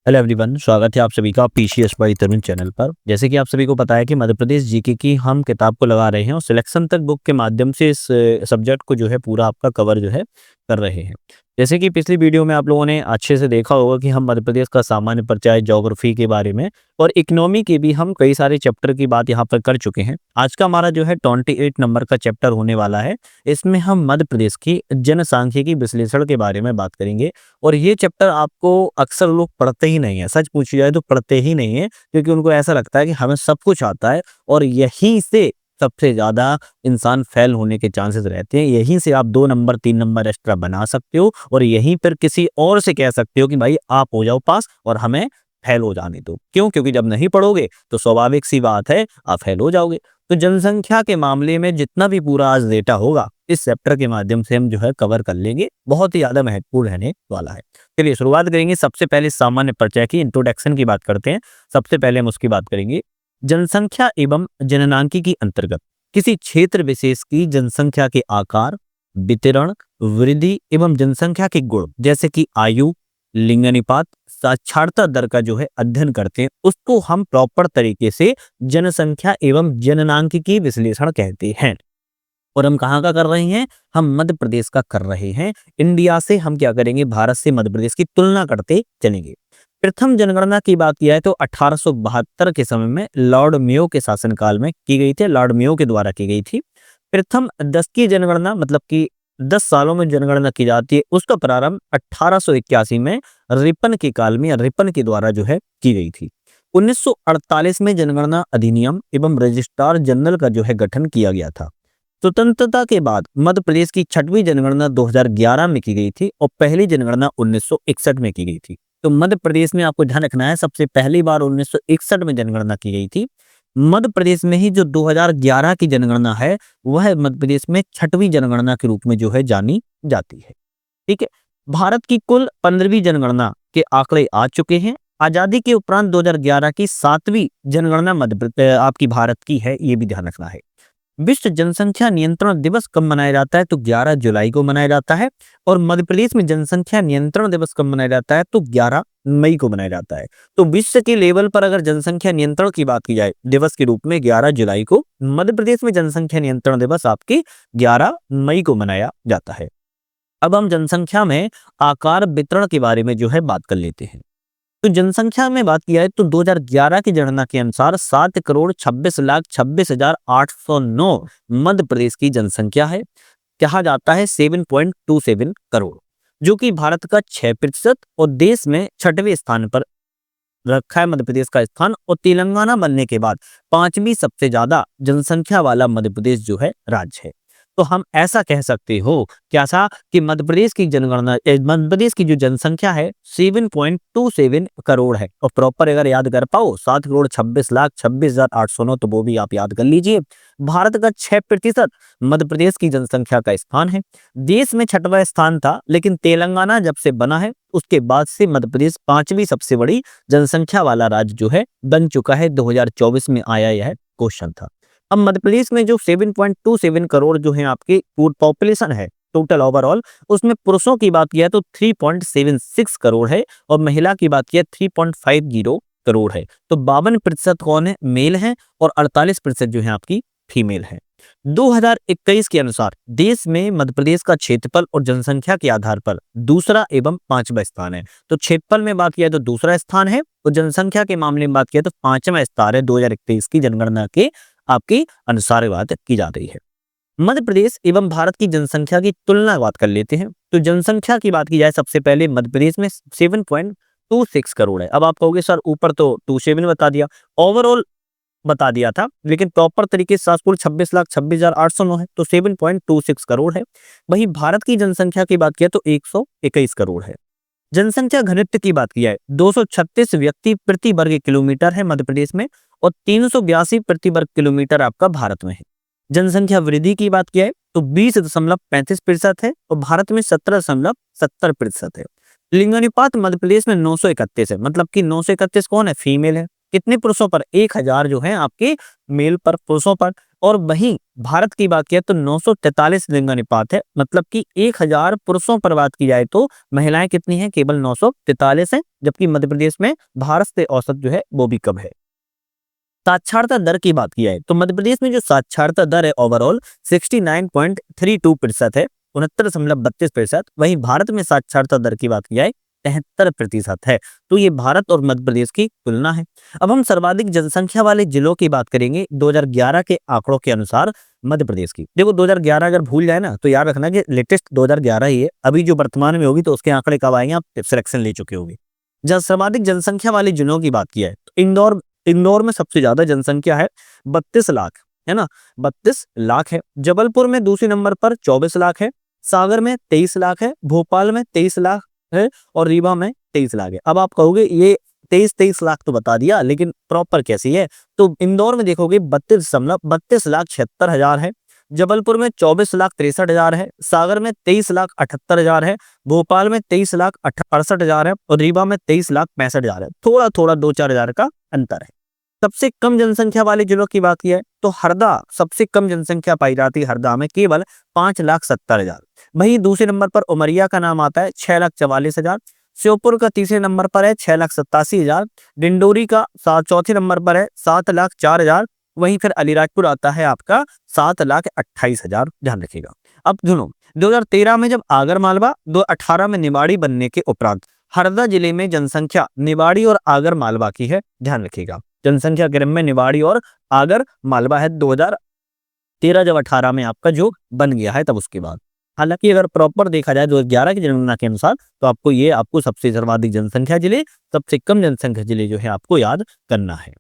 Hello everyone, स्वागत है आप सभी का पीसीएस बाई तरुण चैनल पर। जैसे कि आप सभी को पता है कि मध्य प्रदेश जीके की हम किताब को लगा रहे हैं और सिलेक्शन तक बुक के माध्यम से इस सब्जेक्ट को जो है पूरा आपका कवर जो है कर रहे हैं। जैसे कि पिछली वीडियो में आप लोगों ने अच्छे से देखा होगा कि हम मध्य प्रदेश का सामान्य परिचय, ज्योग्राफी के बारे में और इकोनॉमी के भी हम कई सारे चैप्टर की बात यहाँ पर कर चुके हैं। आज का हमारा जो है 28 नंबर का चैप्टर होने वाला है। इसमें हम मध्य प्रदेश की जनसांख्यिकी विश्लेषण के बारे में बात करेंगे। और ये चैप्टर आपको अक्सर लोग पढ़ते ही नहीं है, सच पूछी जाए तो पढ़ते ही नहीं है, क्योंकि उनको ऐसा लगता है कि हमें सब कुछ आता है और यहीं से सबसे ज्यादा इंसान फेल होने के चांसेस रहते हैं। यहीं से आप 2 नंबर 3 नंबर एक्स्ट्रा बना सकते हो और यहीं पर किसी और से कह सकते हो कि भाई आप हो जाओ पास और हमें फेल हो जाने दो। क्यों? क्योंकि जब नहीं पढ़ोगे तो स्वाभाविक सी बात है आप फेल हो जाओगे। तो जनसंख्या के मामले में जितना भी पूरा आज डेटा होगा इस चैप्टर के माध्यम से हम जो है कवर कर लेंगे। बहुत ही ज्यादा महत्वपूर्ण रहने वाला है। चलिए शुरुआत करेंगे। सबसे पहले सामान्य परिचय की, इंट्रोडक्शन की बात करते हैं। सबसे पहले हम उसकी बात करेंगे। जनसंख्या एवं जननांकी के अंतर्गत किसी क्षेत्र विशेष की जनसंख्या के आकार, वितरण, वृद्धि एवं जनसंख्या के गुण जैसे कि आयु, लिंगानुपात, साक्षरता दर का जो है अध्ययन करते हैं, उसको हम प्रॉपर तरीके से जनसंख्या एवं जननांकिकी विश्लेषण कहते हैं। और हम कहाँ का कर रहे हैं? हम मध्य प्रदेश का कर रहे हैं। इंडिया से हम क्या करेंगे? भारत से मध्य प्रदेश की तुलना करते चलेंगे। प्रथम जनगणना की बात किया है तो 1872 के समय में लॉर्ड मेयो के शासनकाल में की गई थी, लॉर्ड मेयो के द्वारा की गई थी। प्रथम 10 की जनगणना, मतलब कि 10 सालों में जनगणना की जाती है, उसका प्रारंभ 1881 में रिपन के काल में, रिपन के द्वारा जो है की गई थी। 1948 में जनगणना अधिनियम एवं रजिस्ट्रार जनरल का जो है गठन किया गया था। स्वतंत्रता के बाद मध्य प्रदेश की 6वीं जनगणना 2011 में की गई थी और पहली जनगणना 1961 में की गई थी। तो मध्य प्रदेश में आपको ध्यान रखना है, सबसे पहली बार 1961 में जनगणना की गई थी। मध्य प्रदेश में ही जो 2011 की जनगणना है वह मध्य प्रदेश में 6वीं जनगणना के रूप में जो है जानी जाती है। ठीक है। भारत की कुल 15वीं जनगणना के आंकड़े आ चुके हैं। आजादी के उपरांत 2011 की 7वीं जनगणना आपकी भारत की है, ये भी ध्यान रखना है। विश्व जनसंख्या नियंत्रण दिवस कब मनाया जाता है? तो 11 जुलाई को मनाया जाता है। और मध्य प्रदेश में जनसंख्या नियंत्रण दिवस कब मनाया जाता है? तो 11 मई को मनाया जाता है। तो विश्व के लेवल पर अगर जनसंख्या नियंत्रण की बात की जाए दिवस के रूप में 11 जुलाई को, मध्य प्रदेश में जनसंख्या नियंत्रण दिवस आपकी 11 मई को मनाया जाता है। अब हम जनसंख्या में आकार वितरण के बारे में जो है बात कर लेते हैं। तो जनसंख्या में बात किया है तो 2011 की जनगणना के अनुसार 7,26,26,809 मध्य प्रदेश की जनसंख्या है। कहा जाता है 7.27 करोड़, जो कि भारत का 6% और देश में 6वें स्थान पर रखा है मध्य प्रदेश का स्थान। और तेलंगाना बनने के बाद 5वीं सबसे ज्यादा जनसंख्या वाला मध्य प्रदेश जो है राज्य है। तो हम ऐसा कह सकते हो क्या सा कि मध्य प्रदेश की मध्य प्रदेश की जो जनसंख्या है 7.27 करोड़ है। और प्रॉपर अगर याद कर पाओ 7,26,26,809, तो वो भी आप याद कर लीजिए। भारत का 6% मध्य प्रदेश की जनसंख्या का स्थान है। देश में 6वां स्थान था, लेकिन तेलंगाना जब से बना है उसके बाद से मध्य प्रदेश 5वीं सबसे बड़ी जनसंख्या वाला राज्य जो है बन चुका है। 2024 में आया यह क्वेश्चन था। अब मध्य प्रदेश में जो 7.27 करोड़ जो है आपकी पॉपुलेशन है टोटल ओवरऑल, उसमें पुरुषों की बात किया तो 3.76 करोड़ है और महिला की बात किया 3.50 करोड़ है। तो 52% कौन है? मेल है और 48% जो है आपकी फीमेल है। 2021 के अनुसार देश में मध्य प्रदेश का क्षेत्रफल और जनसंख्या के आधार पर दूसरा एवं 5वां स्थान है। तो क्षेत्रफल में बात किया तो दूसरा स्थान है और जनसंख्या के मामले में बात किया तो 5वां स्थान है। 2021 की जनगणना के आपकी अनुसार बात की जा रही है। मध्य प्रदेश एवं भारत की जनसंख्या की तुलना बात कर लेते हैं। तो जनसंख्या की बात की जाए सबसे पहले मध्य प्रदेश में 7.26 करोड़ है। अब आप कहोगे सर ऊपर तो 27 बता दिया, ओवरऑल बता दिया था, लेकिन प्रॉपर तरीके से 7,26,26,809 है तो 7.26 करोड़ है। वहीं भारत की जनसंख्या की बात किया तो 121 करोड़ है। जनसंख्या घनत्व की बात की जाए 236 व्यक्ति प्रति वर्ग किलोमीटर है मध्य प्रदेश में और 382 प्रति वर्ग किलोमीटर आपका भारत में है। जनसंख्या वृद्धि की बात किया है तो 20.35% है और भारत में 17.70% है। लिंगानुपात मध्य प्रदेश में 931 है, मतलब कि 931 कौन है? फीमेल है। कितने पुरुषों पर? 1000 जो है आपके मेल पर पुरुषों पर और वहीं भारत की बात किया तो 943 लिंग अनुपात है, मतलब कि 1000 पुरुषों पर बात की जाए तो महिलाएं कितनी हैं, केवल 943 हैं, जबकि मध्य प्रदेश में भारत से औसत जो है वो भी कम है। साक्षरता दर की बात की जाए तो मध्य प्रदेश में जो साक्षरता दर है ओवरऑल 69.32% है, 69.32%। वहीं भारत में साक्षरता दर की बात की जाए 73% है। तो ये भारत और मध्य प्रदेश की तुलना है। अब हम सर्वाधिक जनसंख्या वाले जिलों की बात करेंगे 2011 के आंकड़ों के अनुसार मध्य प्रदेश की। देखो 2011 अगर भूल जाए ना तो याद रखना कि लेटेस्ट 2011 ही है, अभी जो वर्तमान में होगी तो उसके आंकड़े कब आएंगे आप सिलेक्शन ले चुके होंगे। जब सर्वाधिक जनसंख्या वाले जिलों की बात की है तो इंदौर में सबसे ज्यादा जनसंख्या है 32 लाख, है ना, 32 लाख है। जबलपुर में दूसरे नंबर पर 24 लाख है, सागर में 23 लाख है, भोपाल में 23 लाख है और रीवा में 23 लाख है। अब आप कहोगे ये 23 लाख तो बता दिया, लेकिन प्रॉपर कैसी है, तो इंदौर में देखोगे 32 लाख 76 हजार है, जबलपुर में 24 लाख 63 हजार है, सागर में 23 लाख 78 हजार है, भोपाल में 23 लाख 68 हजार है और रीवा में 23 लाख 65 हजार है। थोड़ा थोड़ा 2-4 हजार का अंतर है। सबसे कम जनसंख्या वाले जिलों की बात की है तो हरदा सबसे कम जनसंख्या पाई जाती है, हरदा में केवल 5,70,000। वहीं दूसरे नंबर पर उमरिया का नाम आता है 6,44,000, श्योपुर का तीसरे नंबर पर है 6,87,000, डिंडोरी का चौथे नंबर पर है 7,04,000। वहीं फिर अलीराजपुर आता है आपका 7,28,000, ध्यान रखिएगा। अब सुनो 2013 में जब आगर मालवा, 2018 में निवाड़ी बनने के उपरांत हरदा जिले में जनसंख्या निवाड़ी और आगर मालवा की है, ध्यान रखिएगा। जनसंख्या क्रम में निवाड़ी और आगर मालवा है 2013 जब 18 में आपका जो बन गया है तब उसके बाद। हालांकि अगर प्रॉपर देखा जाए 2011 की जनगणना के अनुसार तो आपको सबसे सर्वाधिक जनसंख्या जिले, सबसे कम जनसंख्या जिले जो है आपको याद करना है।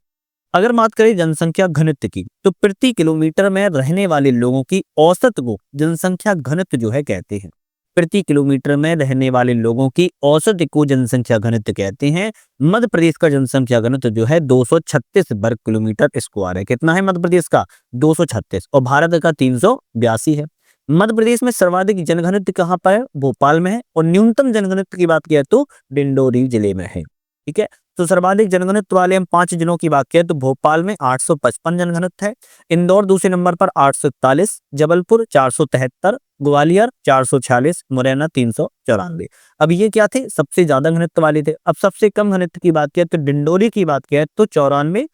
अगर बात करें जनसंख्या घनत्व की तो प्रति किलोमीटर में रहने वाले लोगों की औसत को जनसंख्या घनत्व जो है कहते हैं। प्रति किलोमीटर में रहने वाले लोगों की औसत को जनसंख्या घनत्व कहते हैं। मध्य प्रदेश का जनसंख्या घनत्व जो है 236 वर्ग किलोमीटर स्क्वायर है। कितना है मध्य प्रदेश का? 236 और भारत का 382 है। मध्य प्रदेश में सर्वाधिक जनघनत्व कहाँ पर है? भोपाल में है। और न्यूनतम जनघनत्व की बात किया तो डिंडोरी जिले में है। ठीक है, तो सर्वाधिक जनघनत्व वाले हम 5 जिलों की बात करें तो भोपाल में 855 जनघनत्व है, इंदौर दूसरे नंबर पर 841, जबलपुर 473, ग्वालियर 446, मुरैना 394। अब ये क्या थे? सबसे ज्यादा घनत्व वाले थे। अब सबसे कम घनत्व की बात किया तो डिंडोरी की बात किया तो 94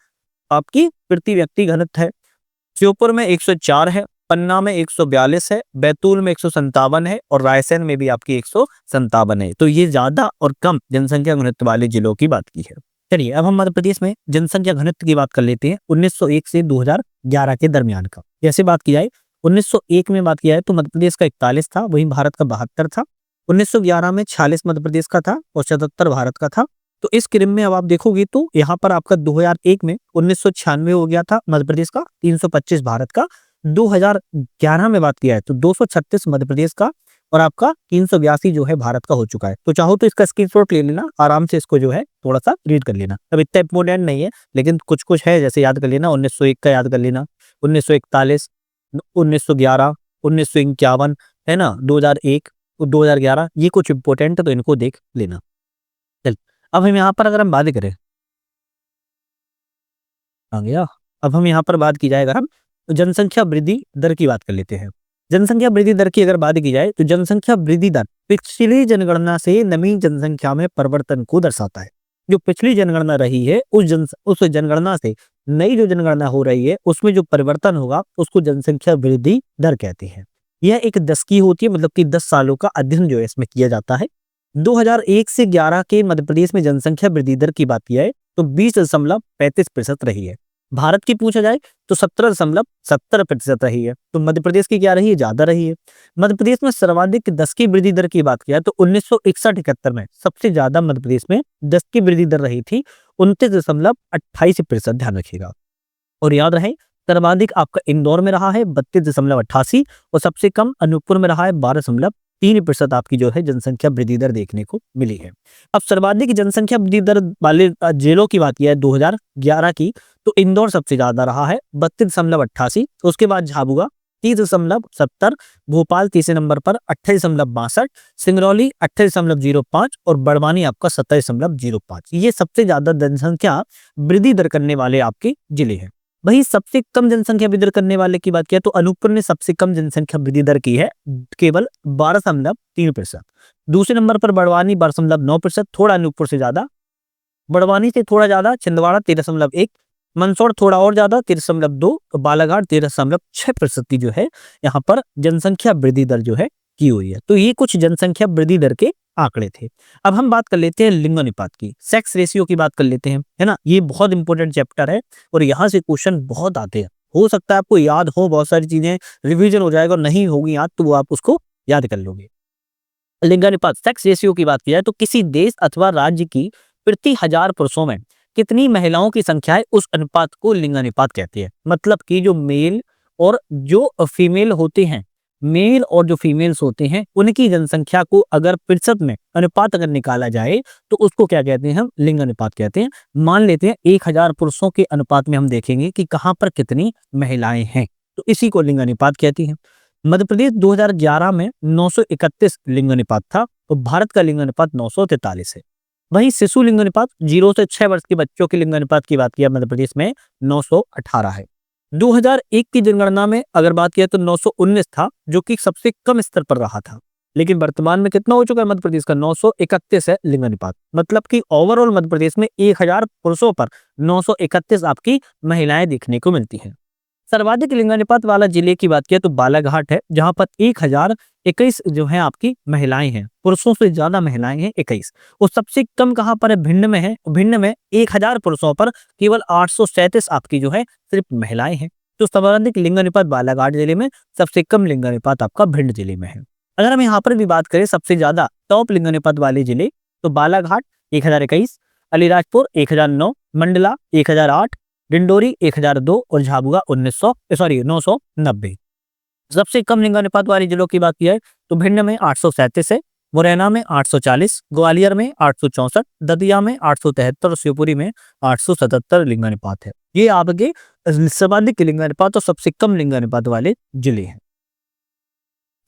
आपकी प्रति व्यक्ति घनत्व है। श्योपुर में 104 है, पन्ना में 142 है, बैतूल में 157 है और रायसेन में भी आपकी 157 है। तो ये ज्यादा और कम जनसंख्या घनत्व वाले जिलों की बात की है। चलिए अब हम मध्य प्रदेश में जनसंख्या घनत्व की बात कर लेते हैं 1901 से 2011 के दरमियान का। जैसे बात की जाए 1901 में बात किया है तो मध्य प्रदेश का 41 था, वहीं भारत का 72 था। 1911 में 46 मध्य प्रदेश का था और 77 भारत का था। तो इस क्रम में अब आप देखोगे तो यहाँ पर आपका 2001 में 1996 हो गया था मध्य प्रदेश का, 325 भारत का। 2011 में बात किया है तो 236 मध्य प्रदेश का और आपका 382 जो है भारत का हो चुका है। तो चाहो तो इसका स्क्रीनशॉट ले लेना, आराम से इसको जो है थोड़ा सा रीड कर लेना। अब इतना इंपोर्टेंट नहीं है लेकिन कुछ कुछ है, जैसे याद कर लेना 1901 का याद कर लेना, 1941, 1911, 1951, है ना, 2001, 2011, ये कुछ इंपोर्टेंट है तो इनको देख लेना। चल अब हम यहाँ पर अगर हम बात करें आ गया, अब हम यहाँ पर बात की जाए अगर हम तो जनसंख्या वृद्धि दर की बात कर लेते हैं। जनसंख्या वृद्धि दर की अगर बात की जाए तो जनसंख्या वृद्धि दर पिछली जनगणना से नई जनसंख्या में परिवर्तन को दर्शाता है। जो पिछली जनगणना रही है उस जनगणना से नई जो जनगणना हो रही है उसमें जो परिवर्तन होगा उसको जनसंख्या वृद्धि दर कहते हैं। यह एक दशकीय होती है, मतलब कि 10 सालों का अध्ययन जो है इसमें किया जाता है। 2001 से 11 के मध्य प्रदेश में जनसंख्या वृद्धि दर की बात की जाए तो 20.35% रही है। भारत की पूछा जाए तो 17.70% रही है। तो मध्य प्रदेश की क्या रही है? ज्यादा रही है। मध्य प्रदेश में सर्वाधिक 10 की वृद्धि दर की बात किया तो 1961-71 में सबसे ज्यादा मध्य प्रदेश में 10 की वृद्धि दर रही थी 29.28%, ध्यान रखिएगा। और याद रहे सर्वाधिक आपका इंदौर में रहा है 32.88 और सबसे कम अनूपपुर में रहा है 12.3% आपकी जो है जनसंख्या वृद्धि दर देखने को मिली है। अब सर्वाधिक जनसंख्या वृद्धि दर वाले जिलों की बात किया है 2011 की तो इंदौर सबसे ज्यादा रहा है 32.88, उसके बाद झाबुआ 30.70, भोपाल तीसरे नंबर पर 28.62, सिंगरौली 28.05 और बड़वानी आपका 27.05। ये सबसे ज्यादा जनसंख्या वृद्धि दर करने वाले आपके जिले हैं। वही सबसे कम जनसंख्या वृद्धि दर करने वाले की बात किया तो अनूपपुर ने सबसे कम जनसंख्या वृद्धि दर की है, केवल 12.3%। दूसरे नंबर पर बड़वानी 12.9%, थोड़ा अनूपपुर से ज्यादा। बड़वानी से थोड़ा ज्यादा छिंदवाड़ा 13.1, मंदसौर थोड़ा और ज्यादा 13.2, बालाघाट 13.6% की जो है यहाँ पर जनसंख्या वृद्धि दर जो है की हुई है। तो ये कुछ जनसंख्या वृद्धि दर के आंकड़े थे। अब हम बात कर लेते हैं लिंग अनुपात की, सेक्स रेशियो की बात कर लेते हैं, है ना। ये बहुत इंपॉर्टेंट चैप्टर है और यहाँ से क्वेश्चन बहुत आते हैं। हो सकता है आपको याद हो, बहुत सारी चीजें रिवीजन हो जाएगा, नहीं होगी याद तो वो आप उसको याद कर लोगे। लिंगानुपात सेक्स रेशियो की बात की जाए तो किसी देश अथवा राज्य की प्रति 1000 पुरुषों में कितनी महिलाओं की संख्या है, उस अनुपात को लिंगानुपात कहते हैं। मतलब कि जो मेल और जो फीमेल होते हैं, मेल और जो फीमेल्स होते हैं उनकी जनसंख्या को अगर प्रतिशत में अनुपात अगर निकाला जाए तो उसको क्या कहते हैं, हम लिंग अनुपात कहते हैं। मान लेते हैं 1000 पुरुषों के अनुपात में हम देखेंगे कि कहां पर कितनी महिलाएं हैं, तो इसी को लिंग अनुपात कहती हैं। मध्य प्रदेश 2011 में 931 लिंग अनुपात था और भारत का लिंग अनुपात 943 है। वहीं शिशु लिंग अनुपात 0 से 6 वर्ष के बच्चों के लिंग अनुपात की बात किया मध्य प्रदेश में 918 है। 2001 की जनगणना में अगर बात किया तो 919 था, जो कि सबसे कम स्तर पर रहा था। लेकिन वर्तमान में कितना हो चुका है मध्य प्रदेश का, 931 है लिंग अनुपात। मतलब कि ओवरऑल मध्य प्रदेश में 1000 पुरुषों पर 931 आपकी महिलाएं देखने को मिलती हैं। सर्वाधिक लिंगानुपात वाला जिले की बात किया तो बालाघाट है, जहां पर 1021 जो है आपकी महिलाएं हैं, पुरुषों से ज्यादा महिलाएं हैं 21। और सबसे कम कहां पर है, भिंड में है। भिंड में 1000 पुरुषों पर केवल 837 आपकी जो है सिर्फ महिलाएं हैं। तो सर्वाधिक लिंगानुपात बालाघाट जिले में, सबसे कम लिंगानुपात आपका भिंड जिले में है। अगर हम यहाँ पर भी बात करें सबसे ज्यादा टॉप लिंगानुपात वाले जिले तो बालाघाट 1021, अलीराजपुर 1009, मंडला 1008, डिंडोरी 1002 और झाबुआ 990। सबसे कम लिंगानुपात वाले जिलों की बात की है तो भिंड में 837 है, मुरैना में 840, ग्वालियर में 864, दतिया में 873 और शिवपुरी में 877 लिंगानुपात है। ये आपके सर्वाधिक लिंगानुपात और सबसे कम लिंगानुपात वाले जिले हैं।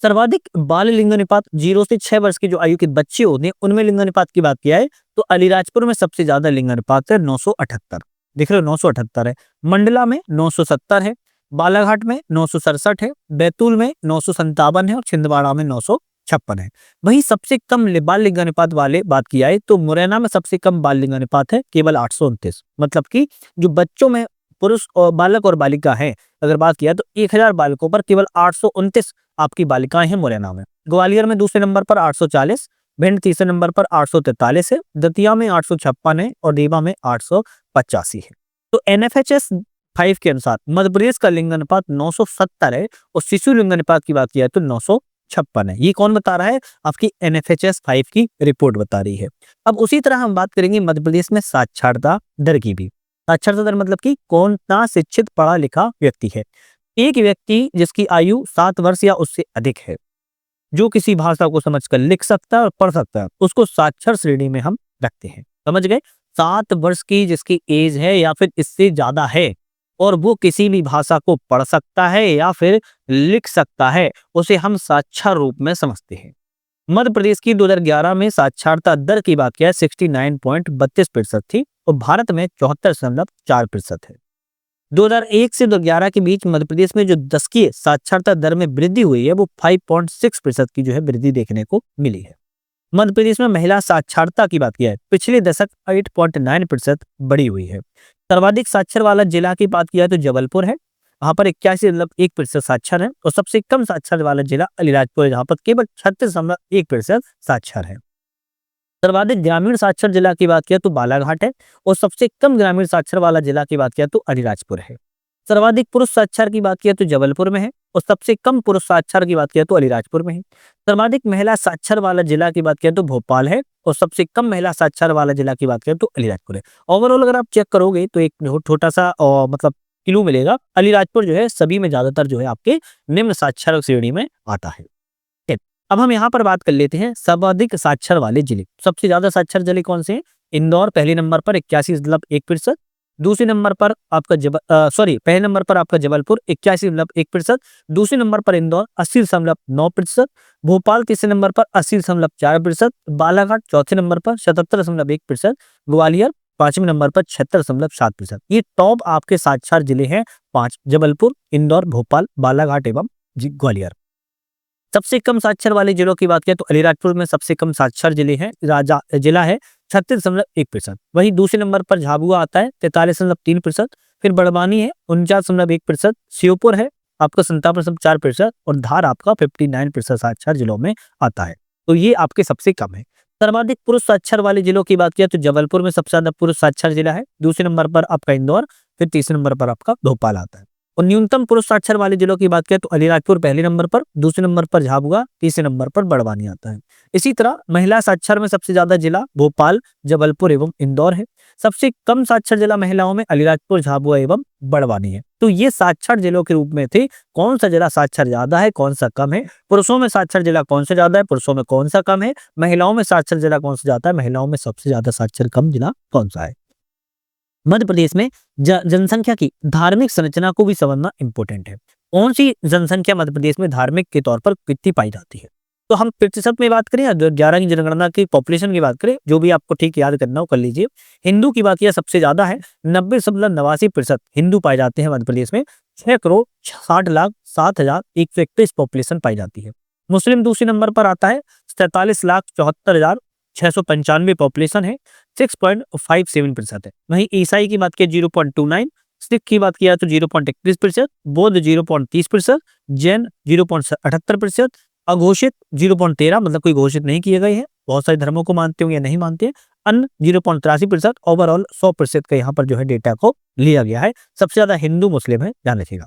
सर्वाधिक बाल लिंगानुपात 0 से 6 वर्ष की जो आयु के बच्चे होते हैं उनमें लिंगानुपात की बात किया है तो अलीराजपुर में सबसे ज्यादा लिंगानुपात है 978, देख रहे हो 978 है। मंडला में 970 है, बालाघाट में 967 है, बैतूल में 957 है और छिंदवाड़ा में 956 है। वहीं सबसे कम बाल लिंगानुपात वाले बात किया है तो मुरैना में सबसे कम बाल लिंगानुपात है, केवल 829। मतलब कि जो बच्चों में पुरुष और बालक और बालिका है, अगर बात किया तो 1000 बालकों पर केवल 829 आपकी बालिकाएं हैं मुरैना में। ग्वालियर में दूसरे नंबर पर 840, भिंड तीसरे नंबर पर 843 है, दतिया में 856 है और रीवा में 885 है। तो एनएफएचएस 5 के अनुसार मध्य प्रदेश का लिंगानुपात 970 है और शिशु लिंगानुपात की बात किया तो 956 है। ये कौन बता रहा है, आपकी एनएफएचएस 5 की रिपोर्ट बता रही है। अब उसी तरह हम बात करेंगे मध्य प्रदेश में साक्षरता दर की भी। साक्षरता दर मतलब कि कौन सा शिक्षित पढ़ा लिखा व्यक्ति है। एक व्यक्ति जिसकी आयु 7 वर्ष या उससे अधिक है, जो किसी भाषा को समझकर लिख सकता है और पढ़ सकता है, उसको साक्षर श्रेणी में हम रखते हैं। समझ गए, 7 वर्ष की जिसकी एज है या फिर इससे ज्यादा है और वो किसी भी भाषा को पढ़ सकता है या फिर लिख सकता है, उसे हम साक्षर रूप में समझते हैं। मध्य प्रदेश की 2011 में साक्षरता दर की बात किया 69.32% थी और भारत में 74.4% है। 2001 से 2011 के बीच मध्य प्रदेश में जो दशकीय साक्षरता दर में वृद्धि हुई है वो 5.6% की जो है वृद्धि देखने को मिली है। मध्य प्रदेश में महिला साक्षरता की बात किया है पिछले दशक 8.9% बढ़ी हुई है। सर्वाधिक साक्षर वाला जिला की बात किया तो जबलपुर है, वहां पर 81.1% साक्षर है और सबसे कम साक्षर वाला जिला अलीराजपुर है, जहां पर केवल 36.1% साक्षर है। सर्वाधिक ग्रामीण साक्षर जिला की बात किया तो बालाघाट है और सबसे कम ग्रामीण साक्षर वाला जिला की बात किया तो अलीराजपुर है। सर्वाधिक पुरुष साक्षर की बात किया तो जबलपुर में है और सबसे कम पुरुष साक्षर की बात किया तो अलीराजपुर में है। सर्वाधिक महिला साक्षर वाला जिला की बात किया तो भोपाल है और सबसे कम महिला साक्षर वाला जिला की बात किया तो अलीराजपुर है। ओवरऑल अगर आप चेक करोगे तो एक छोटा सा मतलब क्लू मिलेगा, अलीराजपुर जो है सभी में ज्यादातर जो है आपके निम्न साक्षर श्रेणी में आता है। अब हम यहाँ पर बात कर लेते हैं सर्वाधिक साक्षर वाले जिले। सबसे ज्यादा साक्षर जिले कौन से हैं? इंदौर पहले नंबर पर 81.1%, दूसरे नंबर पर आपका पहले नंबर पर आपका जबलपुर 81.1%, दूसरे नंबर पर इंदौर 80.9%, भोपाल तीसरे नंबर पर 80.4%, बालाघाट चौथे नंबर पर 77.1%, ग्वालियर पांचवें नंबर पर 76.7%। ये टॉप आपके साक्षर जिले हैं 5: जबलपुर, इंदौर, भोपाल, बालाघाट एवं ग्वालियर। सबसे कम साक्षर वाले जिलों की बात करें तो अलीराजपुर में सबसे कम साक्षर जिला है 36.1%। वहीं दूसरे नंबर पर झाबुआ आता है 43.3%। फिर बड़वानी है 49.1%। श्योपुर है आपका 57.4% और धार आपका 59% साक्षर जिलों में आता है। तो ये आपके सबसे कम है। सर्वाधिक पुरुष साक्षर वाले जिलों की बात किया तो जबलपुर में सबसे ज्यादा पुरुष साक्षर जिला है, दूसरे नंबर पर आपका इंदौर, फिर तीसरे नंबर पर आपका भोपाल आता है। और न्यूनतम पुरुष साक्षर वाले जिलों की बात करें तो अलीराजपुर पहले नंबर पर, दूसरे नंबर पर झाबुआ, तीसरे नंबर पर बड़वानी आता है। इसी तरह महिला साक्षर में सबसे ज्यादा जिला भोपाल, जबलपुर एवं इंदौर है। सबसे कम साक्षर जिला महिलाओं में अलीराजपुर, झाबुआ एवं बड़वानी है। तो ये साक्षर जिलों के रूप में थे। कौन सा जिला साक्षर ज्यादा है, कौन सा कम है, पुरुषों में साक्षर जिला कौन सा ज्यादा है, पुरुषों में कौन सा कम है, महिलाओं में साक्षर जिला कौन सा ज्यादा है, महिलाओं में सबसे ज्यादा साक्षर कम जिला कौन सा है। मध्य प्रदेश में जनसंख्या की धार्मिक संरचना को भी समझना इंपॉर्टेंट है। कौन सी जनसंख्या मध्य प्रदेश में धार्मिक के तौर पर कितनी पाई जाती है? तो हम प्रतिशत में बात करें या 11 की जनगणना की पॉपुलेशन की बात करें, जो भी आपको ठीक याद करना हो कर लीजिए। हिंदू की बात किया सबसे ज्यादा है, 90.89% हिंदू पाए जाते हैं मध्य प्रदेश में। 6,60,07,131 पॉपुलेशन पाई जाती है। मुस्लिम दूसरे नंबर पर आता है, 47,74,695 पॉपुलेशन है, 6.57% है। वहीं ईसाई की बात किया 0.29, सिख की बात किया तो 0.31%, बौद्ध 0.30%, जैन 0.78%, अघोषित 0.13, मतलब कोई घोषित नहीं किए गए हैं, बहुत सारे धर्मों को मानते होंगे या नहीं मानते हैं। अन्य 0.83%, ओवरऑल 100% का यहाँ पर जो है डेटा को लिया गया है। सबसे ज्यादा हिंदू मुस्लिम है, ध्यान रखिएगा।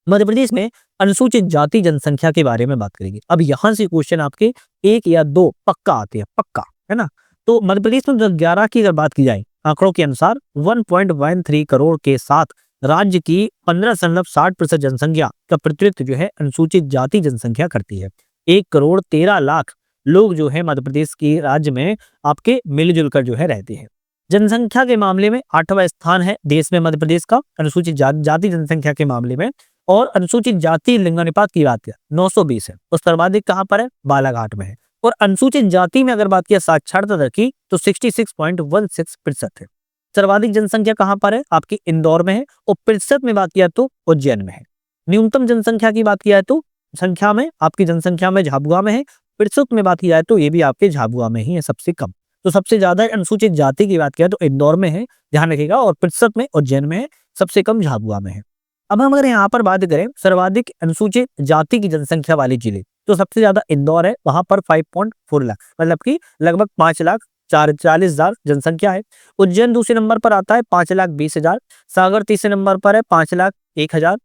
मध्य प्रदेश में अनुसूचित जाति जनसंख्या के बारे में बात करेंगे। अब यहाँ से क्वेश्चन आपके 1 या 2 पक्का आते हैं, पक्का है ना। तो मध्य प्रदेश में 2011 की अगर बात की जाए आंकड़ों के अनुसार 1.13 करोड़ के साथ राज्य की 15.60% जनसंख्या का प्रतिनिधित्व जो है अनुसूचित जाति जनसंख्या करती है। 1,13,00,000 लोग जो है मध्य प्रदेश के राज्य में आपके मिलजुल कर जो है रहते हैं। जनसंख्या के मामले में 8वां स्थान है देश में मध्य प्रदेश का अनुसूचित जाति जनसंख्या के मामले में। और अनुसूचित जाति लिंगानुपात की बात किया 920 है। और सर्वाधिक कहां पर है? बालाघाट में है। और अनुसूचित जाति में अगर बात किया साक्षरता दर की तो 66.16% है। सर्वाधिक जनसंख्या कहां पर है? आपकी इंदौर में है। और प्रतिशत में बात किया तो उज्जैन में है। न्यूनतम जनसंख्या की बात किया है तो संख्या में आपकी जनसंख्या में झाबुआ में है। प्रतिशत में बात की जाए तो ये भी आपके झाबुआ में ही है सबसे कम। तो सबसे ज्यादा अनुसूचित जाति की बात किया तो इंदौर में है, ध्यान रखिएगा। और प्रतिशत में उज्जैन में है, सबसे कम झाबुआ में है। अब हम अगर यहाँ पर बात करें सर्वाधिक अनुसूचित जाति की जनसंख्या वाले जिले तो सबसे ज्यादा इंदौर है, वहां पर 5.4 लाख, मतलब कि लगभग 5,40,000 जनसंख्या है। उज्जैन दूसरे नंबर पर आता है 5,20,000। सागर तीसरे नंबर पर है 5,01,000।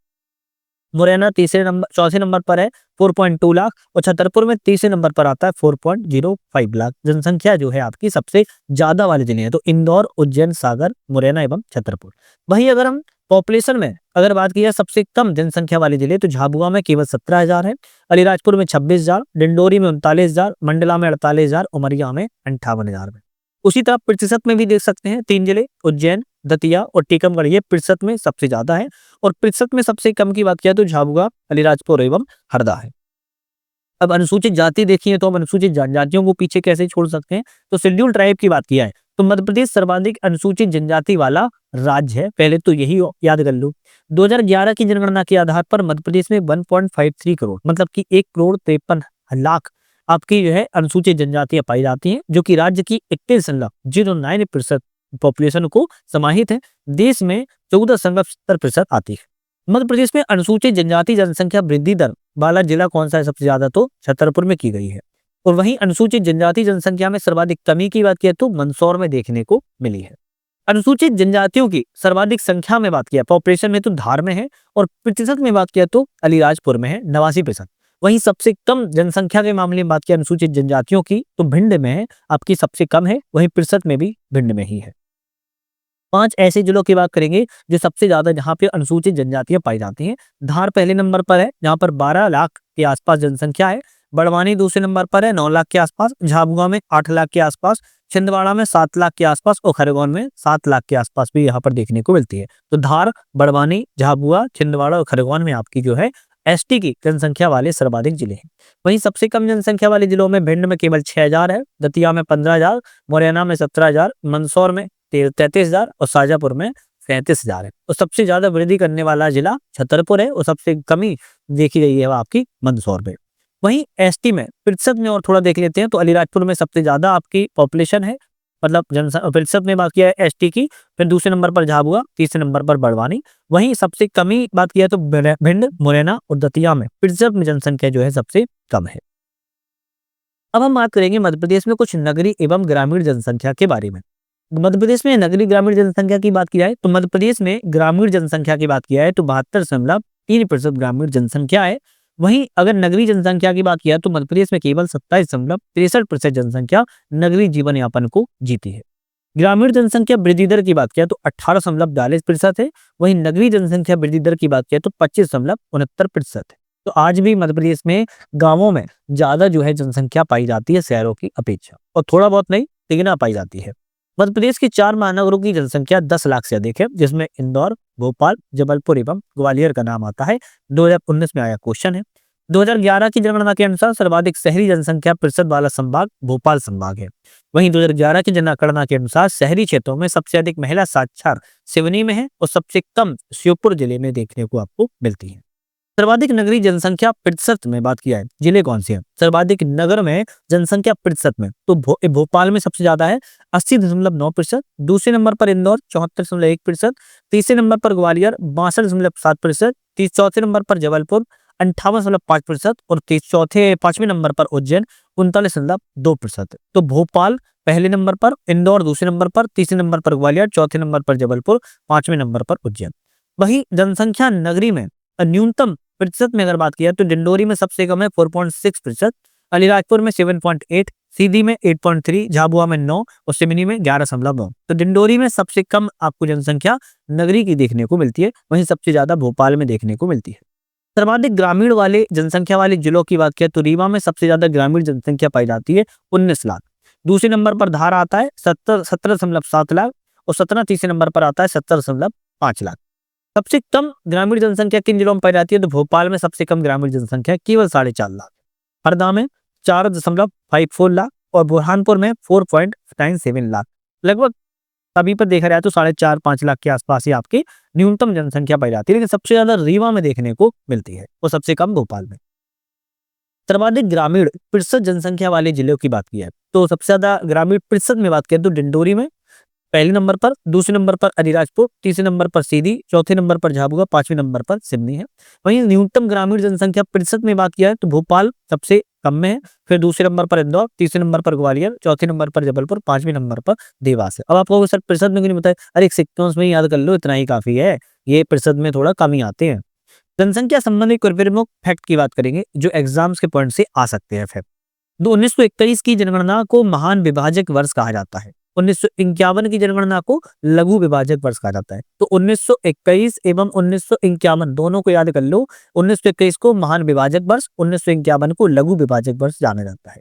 मुरैना चौथे नंबर पर है 4.2 लाख। और छतरपुर में तीसरे नंबर पर आता है 4.05 लाख। जनसंख्या जो है आपकी सबसे ज्यादा वाले जिले हैं तो इंदौर, उज्जैन, सागर, मुरैना एवं छतरपुर। वहीं अगर हम पॉपुलेशन में अगर बात की जाए सबसे कम जनसंख्या वाले जिले तो झाबुआ में केवल 17,000 है, अलीराजपुर में 26,000, डिंडोरी में 39,000, मंडला में 48,000, उमरिया में 58,000 में। उसी तरह प्रतिशत में भी देख सकते हैं 3 जिले उज्जैन, दतिया और टीकमगढ़ ये प्रतिशत में सबसे ज्यादा है। और प्रतिशत में सबसे कम की बात किया तो झाबुआ, अलीराजपुर एवं हरदा है। अब अनुसूचित जाति देखिए तो हम अनुसूचित जनजातियों को पीछे कैसे छोड़ सकते हैं। तो शेड्यूल ट्राइब की बात किया है तो मध्य प्रदेश सर्वाधिक अनुसूचित जनजाति वाला राज्य है, पहले तो यही याद कर लो। 2011 की जनगणना के आधार पर मध्य प्रदेश में 1.53 करोड़, मतलब कि 1,53,00,000 आपकी जो है अनुसूचित जनजातियां पाई जाती हैं, जो कि राज्य की 31.09% पॉपुलेशन को समाहित है। देश में 14.70% आती है। मध्य प्रदेश में अनुसूचित जनजाति जनसंख्या वृद्धि दर वाला जिला कौन सा है सबसे ज्यादा? तो छतरपुर में की गई है। और वहीं अनुसूचित जनजाति जनसंख्या में सर्वाधिक कमी की बात किया तो मंदसौर में देखने को मिली है। अनुसूचित जनजातियों की सर्वाधिक संख्या में बात किया पॉपुलेशन में तो धार में है। और प्रतिशत में बात किया तो अलीराजपुर में है 89%। वहीं सबसे कम जनसंख्या के मामले में बात किया अनुसूचित जनजातियों की तो भिंड में है, आपकी सबसे कम है। वहीं प्रतिशत में भी भिंड में ही है। 5 ऐसे जिलों की बात करेंगे जो सबसे ज्यादा जहां पे अनुसूचित जनजातियां पाई जाती हैं। धार पहले नंबर पर है, जहां पर 12 लाख के आसपास जनसंख्या है। बड़वानी दूसरे नंबर पर है 9 लाख के आसपास। झाबुआ में 8 लाख के आसपास। छिंदवाड़ा में 7 लाख के आसपास। और खरगोन में 7 लाख के आसपास भी यहाँ पर देखने को मिलती है। तो धार, बड़वानी, झाबुआ, छिंदवाड़ा और खरगोन में आपकी जो है एसटी की जनसंख्या वाले सर्वाधिक जिले हैं। वहीं सबसे कम जनसंख्या वाले जिलों में भिंड में केवल 6,000 है, दतिया में 15,000, मुरैना में 17,000, मंदसौर में 33,000 और शाजापुर में 37,000 है। और सबसे ज्यादा वृद्धि करने वाला जिला छतरपुर है और सबसे कमी देखी गई है वो आपकी मंदसौर में। वहीं एसटी में प्रतिशत में और थोड़ा देख लेते हैं तो अलीराजपुर में सबसे ज्यादा आपकी पॉपुलेशन है, मतलब प्रतिशत में बात किया है एसटी की, फिर दूसरे नंबर पर झाबुआ, तीसरे नंबर पर बड़वानी। वहीं सबसे कमी बात किया तो भिंड, मुरैना और दतिया में प्रतिशत में जनसंख्या जो है सबसे कम है। अब हम बात करेंगे मध्य प्रदेश में कुछ नगरीय एवं ग्रामीण जनसंख्या के बारे में। मध्य प्रदेश में नगरीय ग्रामीण जनसंख्या की बात की जाए तो मध्य प्रदेश में ग्रामीण जनसंख्या की बात की जाए तो 72.3% ग्रामीण जनसंख्या है। वहीं अगर नगरीय जनसंख्या की बात किया तो मध्य प्रदेश में केवल 27.63% जनसंख्या नगरीय जीवन यापन को जीती है। ग्रामीण जनसंख्या वृद्धि दर की बात किया तो 18.42% है। वहीं नगरीय जनसंख्या वृद्धि दर की बात किया तो 25.69% है। तो आज भी मध्य प्रदेश में गांवों में ज्यादा जो है जनसंख्या पाई जाती है शहरों की अपेक्षा, और थोड़ा बहुत नहीं तिगुना पाई जाती है। मध्य प्रदेश की 4 महानगरों की जनसंख्या 10 लाख से अधिक है, जिसमें इंदौर, भोपाल, जबलपुर एवं ग्वालियर का नाम आता है। 2019 में आया क्वेश्चन है। 2011 की जनगणना के अनुसार सर्वाधिक शहरी जनसंख्या प्रतिशत वाला संभाग भोपाल संभाग है। वहीं 2011 की जनगणना के अनुसार शहरी क्षेत्रों में सबसे अधिक महिला साक्षर सिवनी में है और सबसे कम श्योपुर जिले में देखने को आपको मिलती है। सर्वाधिक नगरीय जनसंख्या प्रतिशत में बात किया है, जिले कौन से हैं? सर्वाधिक नगर में जनसंख्या प्रतिशत में तो भोपाल में सबसे ज्यादा है 80.9%, दूसरे नंबर पर इंदौर 74.1%, तीसरे नंबर पर ग्वालियर 62.7%, चौथे नंबर पर जबलपुर 58.5% और पांचवें नंबर पर उज्जैन 39.2%। तो भोपाल पहले नंबर पर, इंदौर दूसरे नंबर पर, तीसरे नंबर पर ग्वालियर, चौथे नंबर पर जबलपुर, पांचवें नंबर पर उज्जैन। वहीं जनसंख्या नगरी में न्यूनतम प्रतिशत में अगर बात किया तो डिंडोरी में सबसे कम है 4.6%, अलीराजपुर में 7.8, सीधी में 8.3, झाबुआ में 9 और सिवनी में 11.9। तो डिंडोरी में सबसे कम आपको जनसंख्या नगरी की देखने को मिलती है, वहीं सबसे ज्यादा भोपाल में देखने को मिलती है। सर्वाधिक ग्रामीण वाले जनसंख्या वाले जिलों की बात किया तो रीवा में सबसे ज्यादा ग्रामीण जनसंख्या पाई जाती है 19 लाख। दूसरे नंबर पर धार आता है 17.7 लाख और सतना तीसरे नंबर पर आता है 17.5 लाख। सबसे कम ग्रामीण जनसंख्या किन जिलों में पाई जाती है तो भोपाल में सबसे कम ग्रामीण जनसंख्या केवल 4.5 लाख, हरदा में 4.54 लाख और बुरहानपुर में 4.97 लाख। लगभग सभी पर देखा जाए तो 4.5 लाख के आसपास ही आपकी न्यूनतम जनसंख्या पाई जाती है, लेकिन सबसे ज्यादा रीवा में देखने को मिलती है और सबसे कम भोपाल में। सर्वाधिक ग्रामीण प्रतिशत जनसंख्या वाले जिलों की बात की है तो सबसे ज्यादा ग्रामीण प्रतिशत में बात करें तो डिंडोरी में पहले नंबर पर, दूसरे नंबर पर अलीराजपुर, तीसरे नंबर पर सीधी, चौथे नंबर पर झाबुआ, पांचवें नंबर पर सिवनी है। वहीं न्यूनतम ग्रामीण जनसंख्या प्रतिशत में बात किया है तो भोपाल सबसे कम में है, फिर दूसरे नंबर पर इंदौर, तीसरे नंबर पर ग्वालियर, चौथे नंबर पर जबलपुर, पांचवें नंबर पर देवास है। अब आपको सर प्रतिशत में क्यों नहीं बताया? अरे सिक्वेंस में याद कर लो, इतना ही काफी है, ये प्रतिशत में थोड़ा कम ही आते हैं। जनसंख्या संबंधी कुछ प्रमुख फैक्ट की बात करेंगे जो एग्जाम्स के पॉइंट से आ सकते हैं। 1921 की जनगणना को महान विभाजक वर्ष कहा जाता है। 1951 की जनगणना को लघु विभाजक वर्ष कहा जाता है। तो 1921 एवं 1951 दोनों को याद कर लो। 1921 को महान विभाजक वर्ष, 1951 को लघु विभाजक वर्ष जाना जाता है।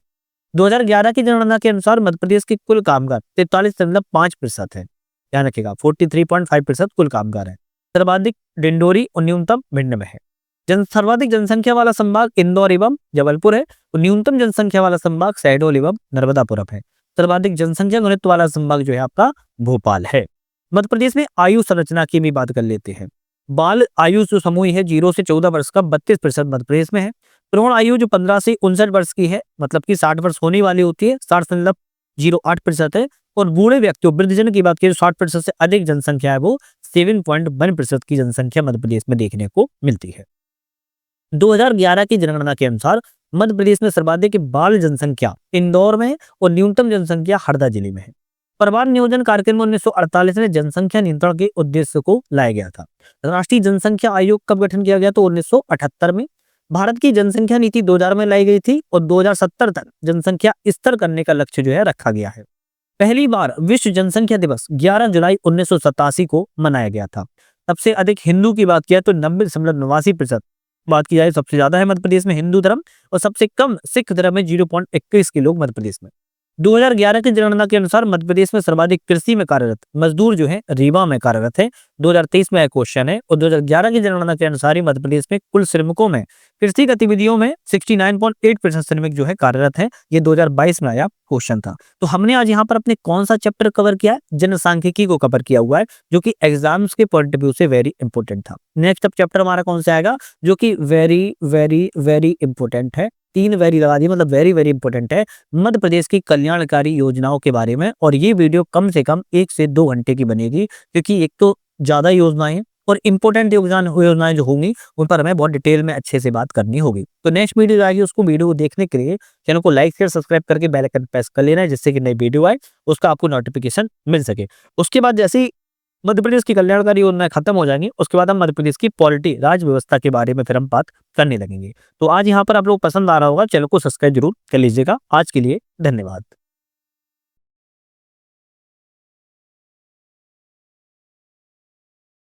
2011 की जनगणना के अनुसार मध्य प्रदेश के कुल कामगार 43.5% है, ध्यान रखिएगा 43.5% कुल कामगार है। सर्वाधिक डिंडोरी और न्यूनतम भिंड में है। सर्वाधिक जनसंख्या वाला संभाग इंदौर एवं जबलपुर है और न्यूनतम जनसंख्या वाला संभाग शहडोल एवं नर्मदापुरम है। सर्वाधिक जनसंख्या घनत्व वाला संभाग जो है आपका भोपाल है। मध्य प्रदेश में आयु संरचना की भी बात कर लेते हैं। बाल आयु जो समूह है 0 से 14 वर्ष का 32% मध्य प्रदेश में है। प्रौढ़ आयु जो 15 से 59 वर्ष की है, मतलब कि 60 वर्ष होने वाली होती है, 60.08% है। और बूढ़े व्यक्तियों वृद्धजन की बात करें 60% से अधिक जनसंख्या है वो 7.1% की जनसंख्या मध्य प्रदेश में देखने को मिलती है। 2011 की जनगणना के अनुसार मध्य प्रदेश में सर्वाधिक बाल जनसंख्या इंदौर में और न्यूनतम जनसंख्या हरदा जिले में है। परिवार नियोजन कार्यक्रम 1948 में जनसंख्या नियंत्रण के उद्देश्य को लाया गया था। राष्ट्रीय जनसंख्या आयोग कब गठन किया गया तो 1978 में। भारत की जनसंख्या नीति 2000 में लाई गई थी और 2070 तक जनसंख्या स्थिर करने का लक्ष्य जो है रखा गया है। पहली बार विश्व जनसंख्या दिवस 11 जुलाई 1987 को मनाया गया था। सबसे अधिक हिंदू की बात किया तो 90.89% बात की जाए सबसे ज्यादा है मध्य प्रदेश में हिंदू धर्म और सबसे कम सिख धर्म में 0.21 के लोग मध्य प्रदेश में। 2011 की जनगणना के अनुसार मध्य प्रदेश में सर्वाधिक कृषि में कार्यरत मजदूर जो है रीवा में कार्यरत है। 2023 में क्वेश्चन है और 2011 की जनगणना के अनुसार ही मध्य प्रदेश में कुल श्रमिकों में कृषि गतिविधियों में 69.8% श्रमिक जो है कार्यरत है। ये 2022 में आया क्वेश्चन था। तो हमने आज यहाँ पर अपने कौन सा चैप्टर कवर किया है? जनसांख्यिकी को कवर किया हुआ है, जो कि एग्जाम्स के पॉइंट ऑफ व्यू से वेरी इंपॉर्टेंट था। नेक्स्ट अब चैप्टर हमारा कौन सा आएगा, जो कि वेरी वेरी वेरी इंपॉर्टेंट है। 3 वेरी लगा दिए, मतलब वेरी वेरी इंपॉर्टेंट है, मध्य प्रदेश की कल्याणकारी योजनाओं के बारे में। और ये वीडियो कम से कम 1 से 2 घंटे की बनेगी, क्योंकि एक तो ज्यादा योजनाएं हैं और इंपॉर्टेंट योजनाएं जो होंगी उन पर हमें बहुत डिटेल में अच्छे से बात करनी होगी। तो नेक्स्ट वीडियो आएगी, उसको वीडियो को देखने के लिए चैनल को लाइक शेयर सब्सक्राइब करके बेल आइकन प्रेस कर लेना है, जिससे कि नई वीडियो आए उसका आपको नोटिफिकेशन मिल सके। उसके बाद जैसे ही मध्य प्रदेश की कल्याणकारी योजनाएं खत्म हो जाएंगी, उसके बाद हम मध्य प्रदेश की पॉलिटी राज्य व्यवस्था के बारे में फिर हम बात करने लगेंगे। तो आज यहाँ पर आप लोग पसंद आ रहा होगा, चैनल को सब्सक्राइब जरूर कर लीजिएगा। आज के लिए धन्यवाद।